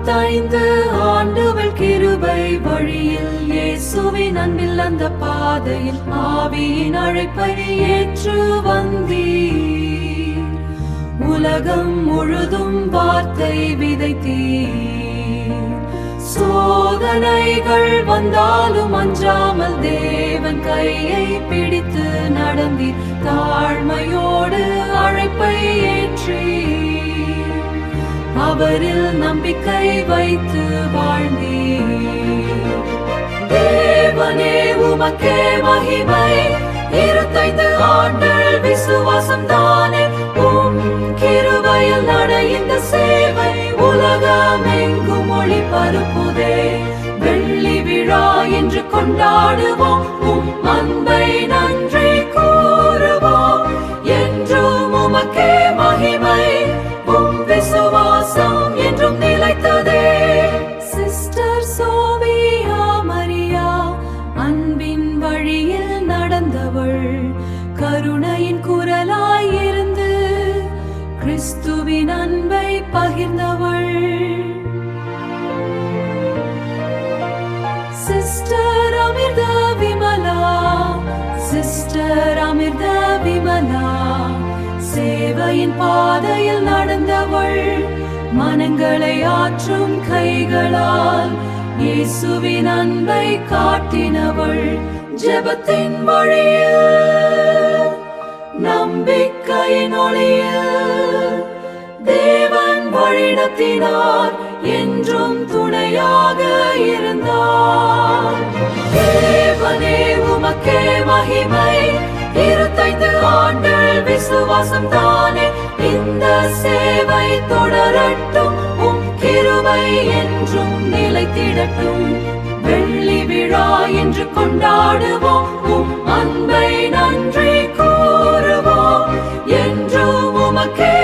25 ஆண்டுகள் கிருபை வழியில் இயேசுவின் அன்பில் அந்த பாதையில் ஆவியின் அழைப்பை ஏற்று வந்தீர். உலகம் முழுதும் வார்த்தை விதைத்தீர். சோதனைகள் வந்தாலும் அஞ்சாமல் தேவன் கையை பிடித்து நடந்தீர். தாழ்மையோடு அழைப்பை ஏற்றி அவரில் நம்பிக்கை வைத்து வாழ்ந்தீர். தேவனே உமக்கே மகிமை. 25 ஆண்டுகள் விசுவாசம் தானே உம் கிருபையில் நட இந்த சேவை உலகமெங்கும் ஒளி பரப்புதே. வெள்ளி விழா என்று கொண்டாடுவோம், உம் அன்பை நன்றி கூறுவோம். என்றும் உமக்கே மகிமை, உம் விசுவாசம் என்றும் நிலைத்ததே. சிஸ்டர் சோபியா மரியா அன்பின் வழியில் நடந்தவள், கருணையின் குரலாயிருந்து கிறிஸ்துவின் அன்பை பகிர்ந்தவள். சிஸ்டர் அமிர்த விமலா, சிஸ்டர் அமிர்த விமலா சேவையின் பாதையில் நடந்தவள், மனங்களை ஆற்றும் கைகளால் இயேசுவின் அன்பை காட்டினவள். ஜெபத்தின் வழியில் நம்பிக்கையின் ஒளியில் தேவன் வழிநடத்தினார், என்றும் துணையாக இருந்தார். தேவனே உமக்கே மகிமை. 25 ஆண்டுகள் விசுவாசம் தானே இந்த சேவை தொடரட்டும். உம் கிருபை என்றும் நிலைத்திடட்டும். வெள்ளி விழா என்று கொண்டாடுவோம், உம் அன்பை நன்றி கூறுவோம். என்றும் உமக்கே